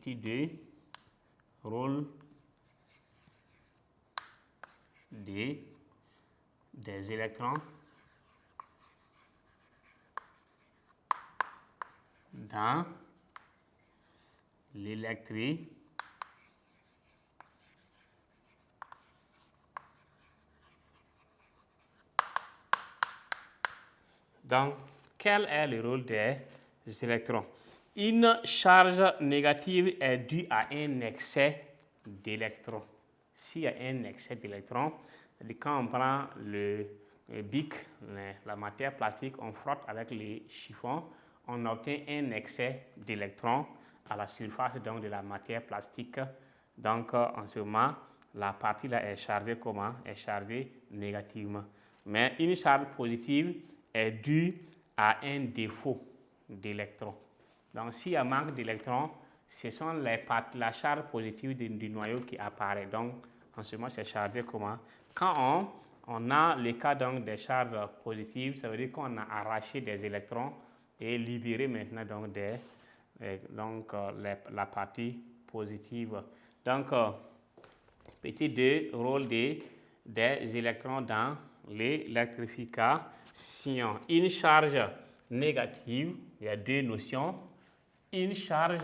Petit 2, rôle des électrons dans l'électrie Donc, quel est le rôle des électrons? Une charge négative est due à un excès d'électrons. S'il y a un excès d'électrons, quand on prend le bic, la matière plastique, on frotte avec les chiffons, on obtient un excès d'électrons à la surface donc, de la matière plastique. Donc, en ce moment, la partie là est chargée comment? Est chargée négativement. Mais une charge positive est due à un défaut d'électrons. Donc, s'il y a manque d'électrons, ce sont la charge positive du noyau qui apparaît. Donc, en ce moment, c'est chargé comment? Quand on a le cas donc, des charges positives, ça veut dire qu'on a arraché des électrons et libéré maintenant donc, la partie positive. Donc, petit 2, rôle des électrons dans l'électrification. Une charge négative, il y a deux notions. Une charge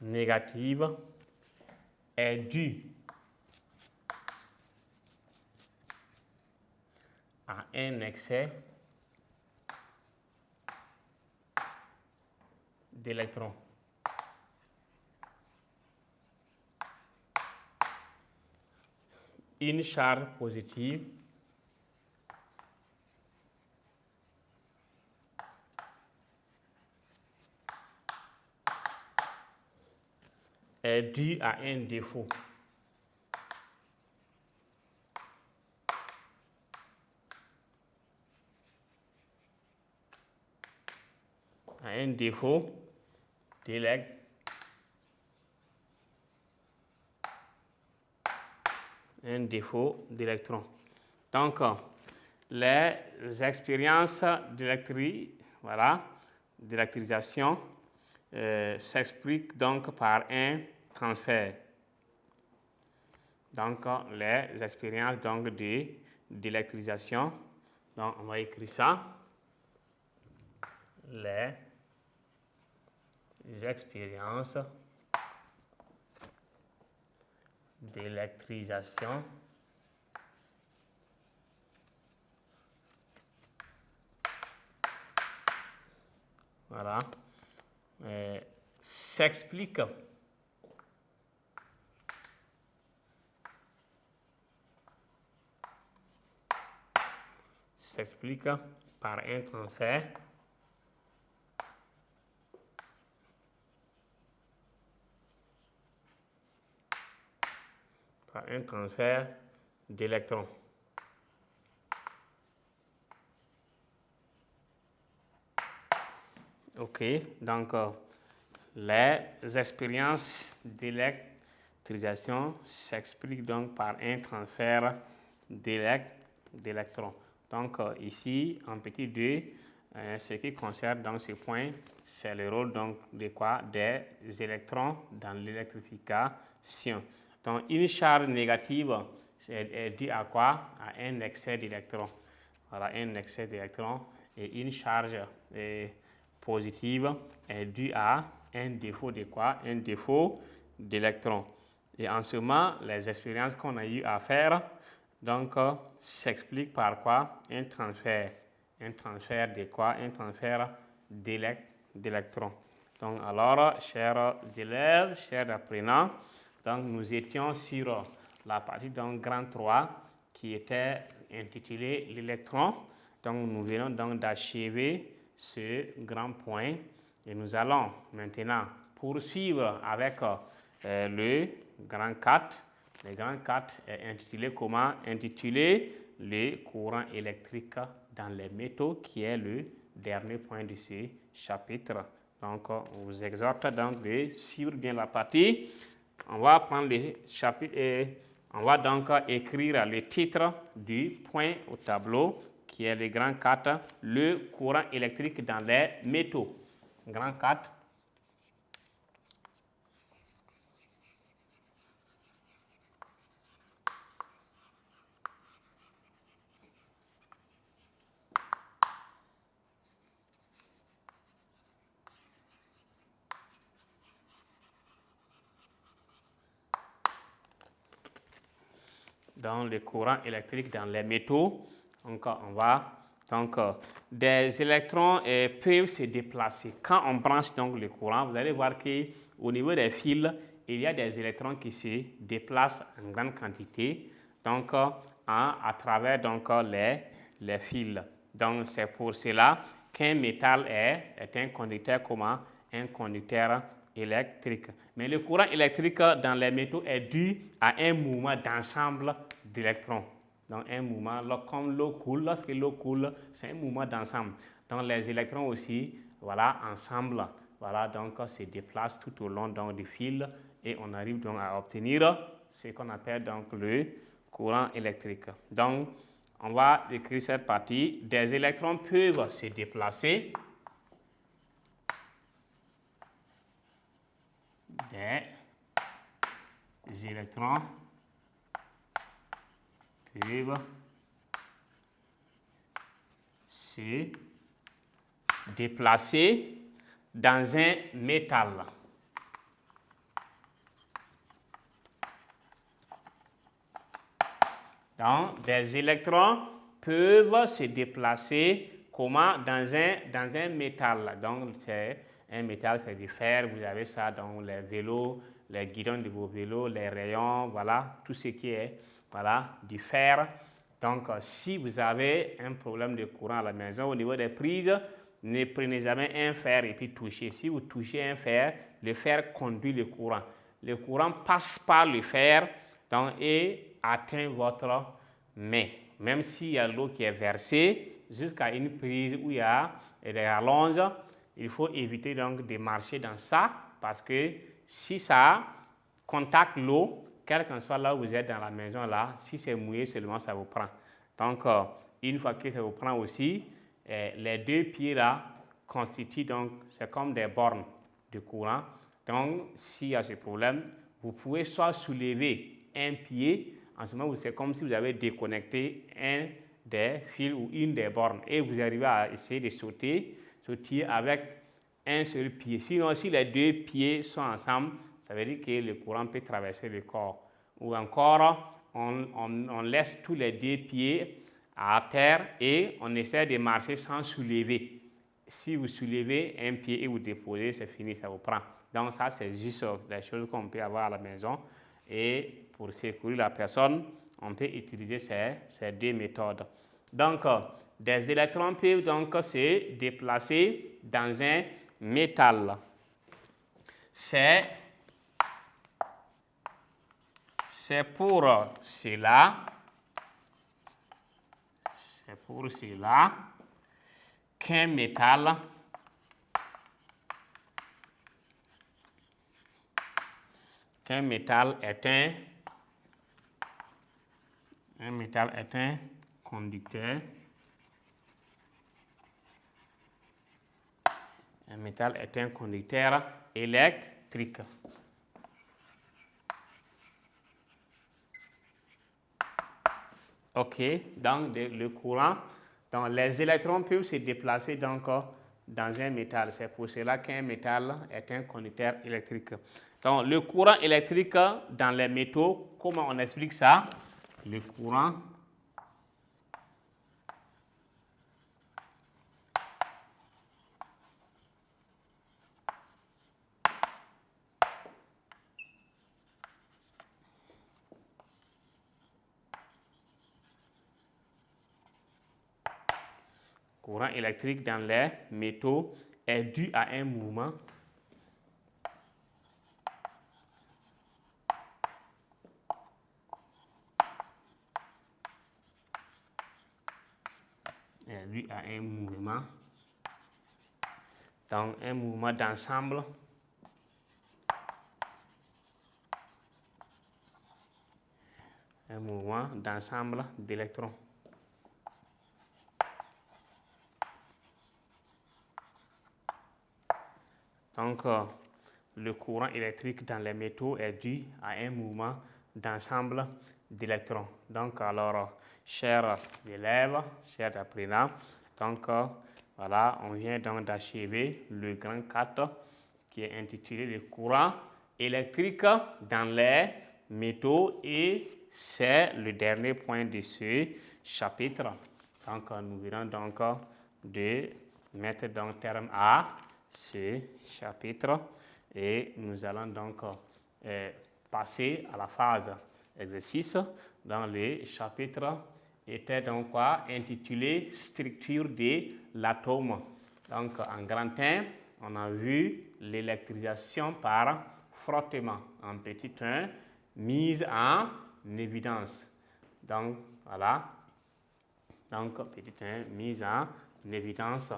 négative est due à un excès d'électrons. Une charge positive est due à un défaut. À un défaut d'électrons. Donc, les expériences d'électrisation s'expliquent donc par un transfert. Donc, les expériences donc, d'électrisation, donc on va écrire ça. Les expériences d'électrisation s'explique par un transfert d'électrons. OK, donc les expériences d'électrisation s'expliquent donc par un transfert d'électrons. Donc ici, en petit 2, ce qui concerne donc ce point, c'est le rôle donc de quoi? Des électrons dans l'électrification. Donc une charge négative est due à quoi? À un excès d'électrons. Voilà, un excès d'électrons. Et une charge positive est due à un défaut de quoi? Un défaut d'électrons. Et en ce moment, les expériences qu'on a eu à faire donc s'expliquent par quoi? Un transfert. Un transfert de quoi? Un transfert d'électrons. Donc alors, chers élèves, chers apprenants, donc nous étions sur la partie donc grand 3 qui était intitulée l'électron. Donc nous venons donc d'achever ce grand point et nous allons maintenant poursuivre avec le grand 4. Le grand 4 est intitulé comment? Intitulé le courant électrique dans les métaux, qui est le dernier point de ce chapitre. Donc on vous exhorte donc de suivre bien la partie. On va prendre le chapitre et on va donc écrire le titre du point au tableau qui est le grand 4, le courant électrique dans les métaux. Grand 4. Dans le courant électrique dans les métaux, donc on va des électrons peuvent se déplacer. Quand on branche donc le courant, vous allez voir qu'au niveau des fils, il y a des électrons qui se déplacent en grande quantité, donc à travers donc les fils. Donc c'est pour cela qu'un métal est un conducteur comment? Un conducteur électrique. Mais le courant électrique dans les métaux est dû à un mouvement d'ensemble d'électrons. Donc un mouvement, comme l'eau coule, lorsque l'eau coule, c'est un mouvement d'ensemble. Donc les électrons aussi, voilà, ensemble, voilà, donc se déplacent tout au long donc, du fil et on arrive donc à obtenir ce qu'on appelle donc le courant électrique. Donc on va écrire cette partie. Des électrons peuvent se déplacer. Des électrons peuvent se déplacer dans un métal. Donc, des électrons peuvent se déplacer comment? Dans un métal. Donc, c'est un métal, c'est du fer. Vous avez ça dans les vélos, les guidons de vos vélos, les rayons, voilà, tout ce qui est voilà, du fer. Donc, si vous avez un problème de courant à la maison, au niveau des prises, ne prenez jamais un fer et puis touchez. Si vous touchez un fer, le fer conduit le courant. Le courant passe par le fer donc, et atteint votre main. Même s'il y a l'eau qui est versée jusqu'à une prise où il y a des rallonges, il faut éviter donc de marcher dans ça parce que si ça contacte l'eau, quel que soit là où vous êtes dans la maison, là, si c'est mouillé seulement, ça vous prend. Donc, une fois que ça vous prend aussi, les deux pieds là constituent donc, c'est comme des bornes de courant. Donc, s'il y a ce problème, vous pouvez soit soulever un pied, en ce moment, c'est comme si vous avez déconnecté un des fils ou une des bornes et vous arrivez à essayer de sauter avec un seul pied. Sinon, si les deux pieds sont ensemble, ça veut dire que le courant peut traverser le corps. Ou encore, on laisse tous les deux pieds à terre et on essaie de marcher sans soulever. Si vous soulevez un pied et vous déposez, c'est fini, ça vous prend. Donc ça, c'est juste des choses qu'on peut avoir à la maison. Et pour secourir la personne, on peut utiliser ces deux méthodes. Donc, des électrons peuvent donc se déplacer dans un métal. C'est pour cela qu'un métal est un conducteur. Un métal est un conducteur électrique. OK, donc le courant, donc les électrons peuvent se déplacer donc, dans un métal. C'est pour cela qu'un métal est un conducteur électrique. Donc le courant électrique dans les métaux, comment on explique ça? Le courant électrique dans les métaux est dû à un mouvement donc un mouvement d'ensemble d'électrons. Donc, le courant électrique dans les métaux est dû à un mouvement d'ensemble d'électrons. Donc, alors, chers élèves, chers apprenants, donc, voilà, on vient donc d'achever le grand 4 qui est intitulé le courant électrique dans les métaux et c'est le dernier point de ce chapitre. Donc, nous verrons donc de mettre donc terme à ce chapitre et nous allons donc passer à la phase exercice dans le chapitre était donc quoi intitulé structure de l'atome. Donc en grand 1, on a vu l'électrisation par frottement, en petit 1, mise en évidence. Donc voilà, donc petit 1, mise en évidence.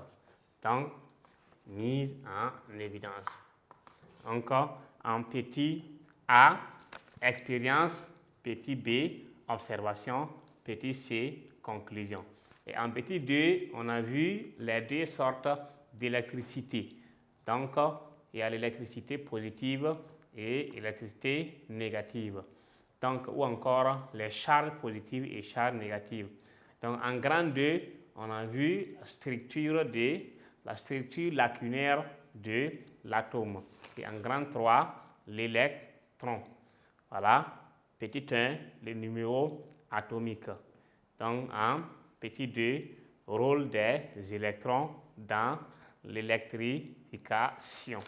Donc mise en évidence. Encore en petit A, expérience, petit B, observation, petit C, conclusion. Et en petit 2, on a vu les deux sortes d'électricité. Donc, il y a l'électricité positive et l'électricité négative. Donc, ou encore les charges positives et charges négatives. Donc, en grand 2, on a vu la structure lacunaire de l'atome. Et en grand 3, l'électron. Voilà, petit 1, les numéros atomiques. Donc, en petit 2, rôle des électrons dans l'électrification.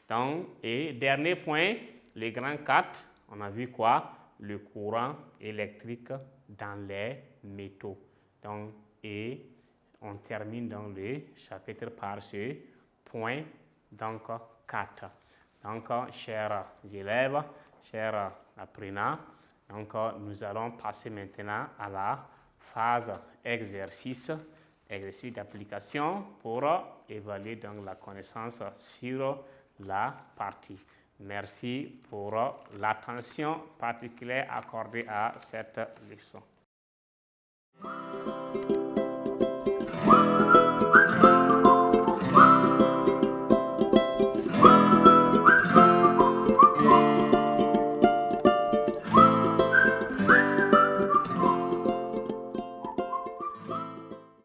Donc, et dernier point, les grands 4, on a vu quoi? Le courant électrique dans les métaux. Donc, et on termine donc le chapitre par ce point donc 4. Donc, chers élèves, chers apprenants, donc nous allons passer maintenant à la phase exercice d'application pour évaluer donc la connaissance sur la partie. Merci pour l'attention particulière accordée à cette leçon.